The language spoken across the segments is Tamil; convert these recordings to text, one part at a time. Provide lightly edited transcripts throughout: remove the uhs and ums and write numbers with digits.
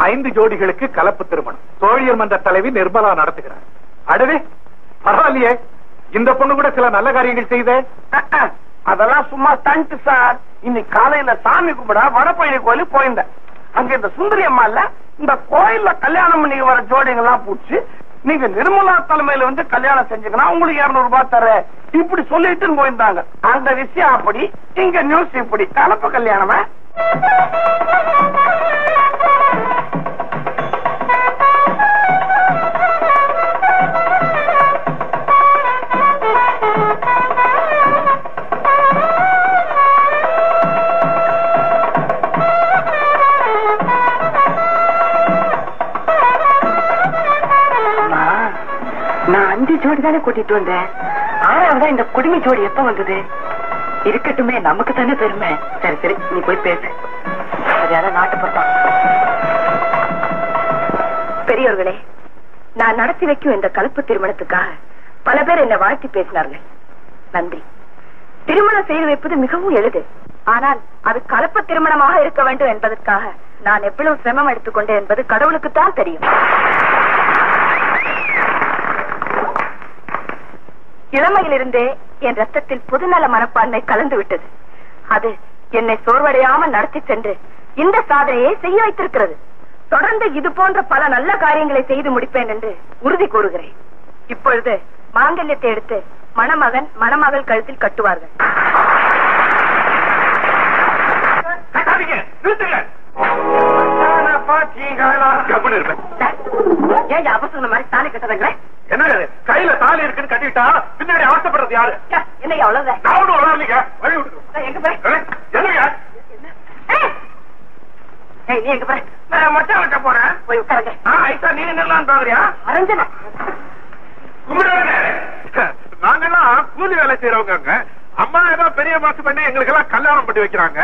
5 ஜோடிகளுக்கு கலப்பு திருமணம் தோழியர் மன்ற தலைவி நிர்மலா நடத்துகிறார். அடவே பரவாயில்லையே, இந்த பொண்ணு கூட சில நல்ல காரியங்கள் செய்த. அதெல்லாம் சும்மா ஸ்டண்ட் சார். இன்னைக்கு காலையில சாமி கும்பிட வடபழனி கோயிலுக்கு போயிருந்தேன். அங்க இந்த சுந்தரி அம்மா இல்ல, இந்த கோயில்ல கல்யாணம் பண்ணி வர ஜோடிங்கெல்லாம் பூச்சி, நீங்க நிர்மலா தலைமையில வந்து கல்யாணம் செஞ்சீங்கன்னா உங்களுக்கு 200 ரூபாய் தர இப்படி சொல்லிட்டு போயிருந்தாங்க. அந்த விஷயம் அப்படி, இங்க நியூஸ் இப்படி. கலப்பு கல்யாணமா? நான் 5 ஜோடி தானே கூட்டிட்டு வந்தேன். 6வதா இந்த குடுமி ஜோடி எப்ப வந்தது? இருக்கட்டுமே, நமக்கு தானே பெருமை. சரி சரி, நீ போய் பேசு. நாட்டுப்பட்டான். பெரியவர்களே, நான் நடத்தி வைக்கும் இந்த கலப்பு திருமணத்துக்காக பல பேர் என்னை வாழ்த்தி பேசினார்கள். நன்றி. திருமணம் செய்து வைப்பது மிகவும் எளிது. ஆனால் அது கலப்பு திருமணமாக இருக்க வேண்டும் என்பதற்காக நான் எவ்வளவு சிரமம் எடுத்துக்கொண்டேன் என்பது கடவுளுக்குத்தான் தெரியும். இளமையிலிருந்தே என் ரத்தத்தில் பொதுநல மனப்பான்மை கலந்து விட்டது. அது என்னை சோர்வடையாமல் நடத்தி சென்று இந்த சாதனையை செய்ய வைத்திருக்கிறது. தொடர்ந்து இது போன்ற பல நல்ல காரியங்களை செய்து முடிப்பேன் என்று உறுதி கூறுகிறேன். இப்பொழுது மாங்கல்யத்தை எடுத்து மணமகன் மணமகள் கழுத்தில் கட்டுவார்கள். ஏன் அவசரம் மாதிரி தாலி கட்டுறீங்களே? என்ன கையில தாலி இருக்குன்னு கட்டிட்டா பின்னாடி அவசப்படுறது யாரு? என்ன அவ்வளவுதான்? எங்க போய் நீ எங்க போற? மச்சான் கிட்ட போறேன். போய் உட்காருங்க. ஐசா நீ என்னலாம் பாக்குறியா? அரஞ்சனா நாங்கெல்லாம் கூலி வேலை செய்யறவங்க. அம்மா ஏதோ பெரிய மாசம் பண்ணி எங்களுக்கு எல்லாம் கல்யாணம் பண்ணி வைக்கிறாங்க.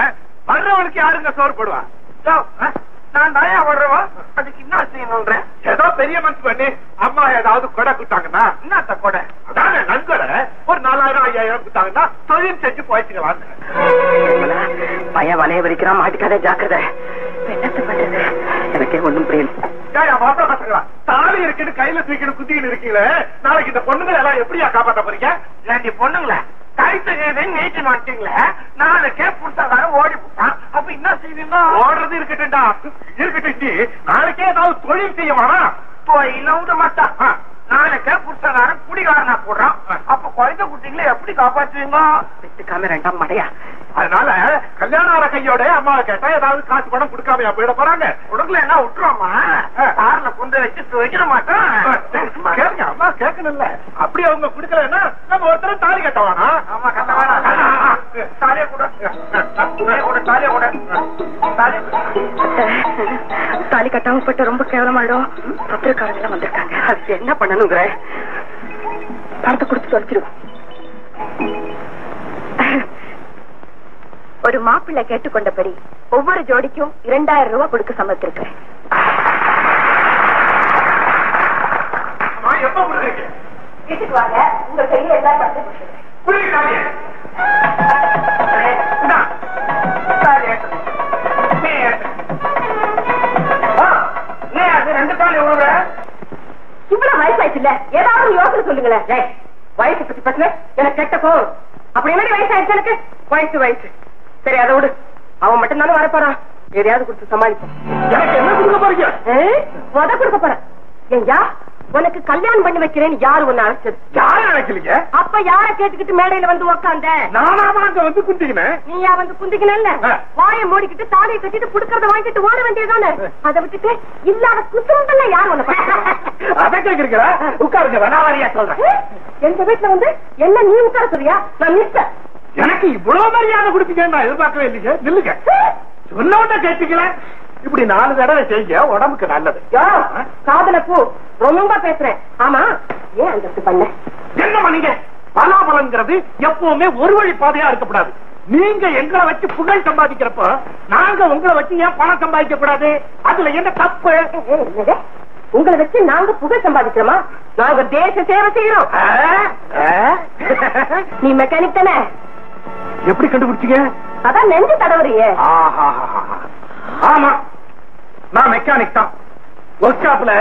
வர்றவனுக்கு யாருங்க சோறு போடுவா? நான் தயா வர்றவா, அதுக்கு என்ன செய்யணும்ன்ற? ஏதோ பெரிய மனசு பண்ணி அம்மா ஏதாவது கொடை கொடுத்தாங்கன்னா, என்னத்த கொடை? அதாங்க நன்கொடை ஒரு 4000 5000 கொடுத்தாங்கன்னா தொழில் செஞ்சு போயிச்சுக்கலாம். பையன் வலைய வரைக்கிறான், மாட்டிக்காத ஜாக்கிரதை. என்னத்த பண்றது? எனக்கே ஒண்ணும் புரியல. தாலி இருக்குன்னு கையில தூக்கிட்டு குத்திக்கிட்டு இருக்கீங்களே, நாளைக்கு இந்த பொண்ணுங்களை எல்லாம் எப்படியா காப்பாற்ற போறீங்க? ரெண்டு பொண்ணுங்கள கைத்து நீட்டி மாட்டீங்களே, நாளைக்கே புடிச்சாதான் ஓடி போட்டான். அப்ப என்ன செய்வீங்க? ஓடுறது இருக்கட்டும்டா, இருக்கட்டும். நாளைக்கே ஏதாவது தொழில் செய்ய வேணாம். தொழில விட மாட்டான். நாளைக்கே புடிச்சதாரம் குடிகாரனா போடுறான். அப்ப குழந்தை குட்டிங்களை எப்படி காப்பாற்றுவீங்க? விட்டுக்காம 2ஆம் மடையா. அதனால கல்யாண ஆற கையோட அம்மாவை கேட்டா ஏதாவது காசு பணம் கொடுக்காமையா போயிட போறாங்க? கொடுக்கல என்ன விட்டுருவோமா? கார்ல கொண்டு வச்சு வைக்கிற மாட்டோம். கேளுங்க, அம்மா கேட்கணும்ல. அப்படி அவங்க கொடுக்கலன்னா நம்ம ஒருத்தர் தாலி கட்ட வேணாம். ஆமா, கட்ட வேணாம். தாலிய கூட தாலிய கூட தாலி கட்டாம போட்டு ரொம்ப கேவலமாயிடும். பத்திரக்காரங்க எல்லாம் வந்திருக்காங்க. அதுக்கு என்ன பண்ணணுங்கிற? பணத்தை கொடுத்து தொலைச்சிருவோம். ஒரு மாப்பிள்ளை கேட்டுக்கொண்டபடி ஒவ்வொரு ஜோடிக்கும் 2000 ரூபாய் கொடுக்க சம்மதித்திருக்கிறேன். எப்ப கொடுக்குறீங்க? வீட்டுக்கு வாங்க, உங்க கையில எல்லாம் பத்து கொடுத்துருக்கேன். இவ்வளவு வயசாயிடுச்சு இல்ல, ஏதாவது யோசனை சொல்லுங்களேன். வயசு பத்தி பசங்க எனக்கு கெட்ட கோவம். அப்படி என்ன வயசாயிடுச்சு? எனக்கு வயசு சரி, அதை விடு. அவன் மட்டும் தானே வரப்போறான். எதையாவது கொடுத்து சமாளிப்போம். எனக்கு என்ன கொடுக்க போறீங்க? உத கொடுக்க போறேன். ஏயா, உனக்கு கல்யாணம் பண்ணி வைக்கிறேன்னு யாரு ஒன்னு அழைச்சது? யாரும் அழைக்கலீங்க. அப்ப யார கேட்டுக்கிட்டு மேடையில வந்து உக்காந்த? நானாவா அங்க வந்து குந்திக்கினேன்? நீயா வந்து குந்திக்கணும்ல? வாயை மூடிக்கிட்டு தாலியை கட்டிட்டு புடுக்கறத வாங்கிட்டு ஓட வேண்டியதானே? அதை விட்டுட்டு இல்லாத குசும்பல்ல யாரு ஒண்ணு? அதை கேக்குறீங்களா? உட்காருங்க, வேணாவாரியா சொல்றேன். எங்க வீட்டுல வந்து என்ன நீ உட்கார சொல்றியா? நான் மிஸ்டர். எனக்கு இவ்வளவு மரியாதை கொடுப்பீங்க நான் எதிர்பார்க்கவே இல்லைங்க. நில்லுங்க, சொன்ன கேட்டீங்கள. இப்படி 4 தடவை செய்ய உடம்புக்கு நல்லது. காதல பூ ரொம்ப பேசுறேன். ஆமா, ஏன் அந்த பண்ண? என்ன பண்ணீங்க? பலாபலங்கிறது எப்பவுமே ஒரு வழி பாதையா இருக்கக்கூடாது. நீங்க எங்களை வச்சு புகழ் சம்பாதிக்கிறப்ப நாங்க உங்களை வச்சு ஏன் பணம் சம்பாதிக்க கூடாது? அதுல என்ன தப்பு? உங்களை வச்சு நாங்க புகழ் சம்பாதிக்கிறோமா? நாங்க தேச சேவை செய்யறோம். நீ மெக்கானிக் தானே? எப்படி கண்டுபிடிச்சீங்க? அதான் நெஞ்சு தடவறியே. ஆமா, நான் மெக்கானிக் தான். ஒர்க் ஷாப்ல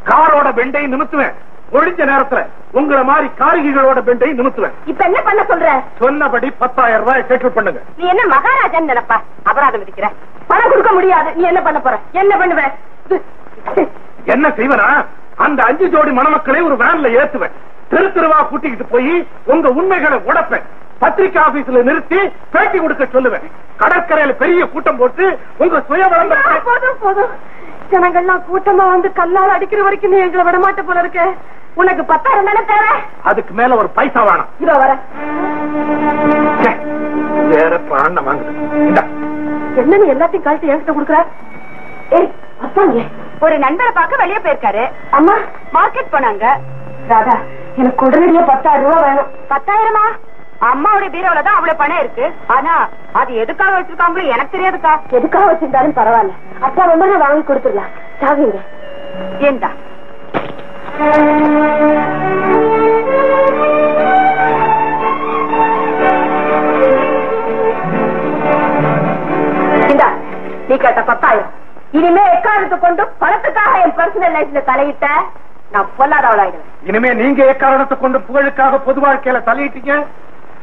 காரோட பெண்டை நிமித்துவேன். ஒழிஞ்ச நேரத்துல உங்களை மாதிரி காரிகளோட பெண்டை நிமித்துவேன். இப்ப என்ன பண்ண சொல்ற? சொன்னபடி 10,000 ரூபாய் செட்டில் பண்ணுங்க. நீ என்ன மகாராஜன் நினைப்பா? அபராதம் விதிக்கிற. பணம் கொடுக்க முடியாது. நீ என்ன பண்ண போற? என்ன பண்ணுவ? என்ன செய்வனா? அந்த 5 ஜோடி மணமக்களை ஒரு வேன்ல ஏத்துவேன். தெரு தெருவா கூட்டிக்கிட்டு போய் உங்க உண்மைகளை உடைப்பேன். பத்திரிகை ஆபீஸ்ல நிறுத்தி பேட்டி கொடுக்க சொல்லுவேன். கடற்கரையில பெரிய கூட்டம் போட்டு உங்க சுய விளம்பரத்தை. போதும் போதும். ஜனங்கள்லாம் கூட்டமா வந்து கல்லால் அடிக்கிற வரைக்கும் நீ எங்களை விடமாட்ட போல இருக்க. உனக்கு 10,000 தானே தேவை? அதுக்கு மேல ஒரு பைசா வேணும். இதோ வர. வேற பணம் வாங்குது. என்ன நீ எல்லாத்தையும் கழட்டி என்கிட்ட கொடுக்குற? ஏய் அப்பாங்க, ஒரு நண்பரை பார்க்க வெளியே போயிருக்காரு. அம்மா மார்க்கெட் போனாங்க. ராதா, எனக்கு உடனடியா 10,000 ரூபாய் வேணும். 10,000மா? அம்மாவுடைய பீரோல தான் அவ்வளவு பணம் இருக்கு. ஆனா அது எதுக்காக வச்சிருக்காங்களோ எனக்கு தெரியாதுக்கா. எதுக்காக வச்சிருந்தாலும் பரவாயில்ல, அப்பா ரொம்ப வாங்கி கொடுத்துடலாம். சாவிங்க ஏண்டா? இந்தா நீ கேட்ட 10,000. இனிமே எக்காரணத்தை கொண்டு பணத்துக்காக என் பர்சனல் லைஃப்ல தலையிட்ட நான் பொல்லாதவளாயிடுவேன். இனிமே நீங்க எக்காரணத்தை கொண்டு புகழுக்காக பொது வாழ்க்கையில தலையிட்டீங்க,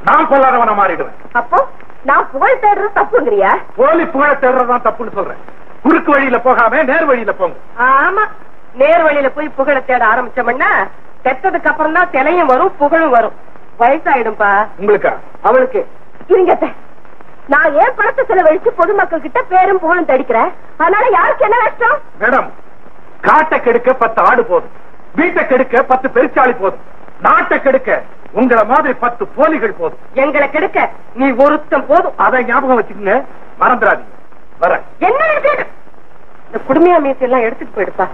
நான் பொல்லாதவன மாறிடுவேன். அப்போ நான் புகழ் தேடுறது தப்புங்கிறியா? போலி புகழ தேடுறதுதான் தப்புன்னு சொல்றேன். குறுக்கு வழியில போகாம நேர் வழியில போங்க. ஆமா, நேர் வழியில போய் புகழ தேட ஆரம்பிச்சோம்னா செத்ததுக்கு அப்புறம் தான் சிலையும் வரும் புகழும் வரும். வயசாயிடும்பா உங்களுக்கா? அவளுக்கு. இருங்க, நான் ஏன் பணத்தை செலவழிச்சு பொதுமக்கள் கிட்ட பேரும் புகழும் தடிக்கிறேன். அதனால யாருக்கு என்ன கஷ்டம்? மேடம், காட்டை கெடுக்க 10 ஆடு போதும், வீட்டை கெடுக்க 10 பெருச்சாளி போதும், நாட்டை கெடுக்க உங்களை மாதிரி 10 போலிகள் போதும். எங்களை கெடுக்க நீ ஒருத்தம் போதும். அதை ஞாபகம் வச்சுக்கோங்க, மறந்துடாதீங்க. வர என்ன இந்த குடுமையா மீசி எல்லாம் எடுத்துட்டு போயிடுப்பா.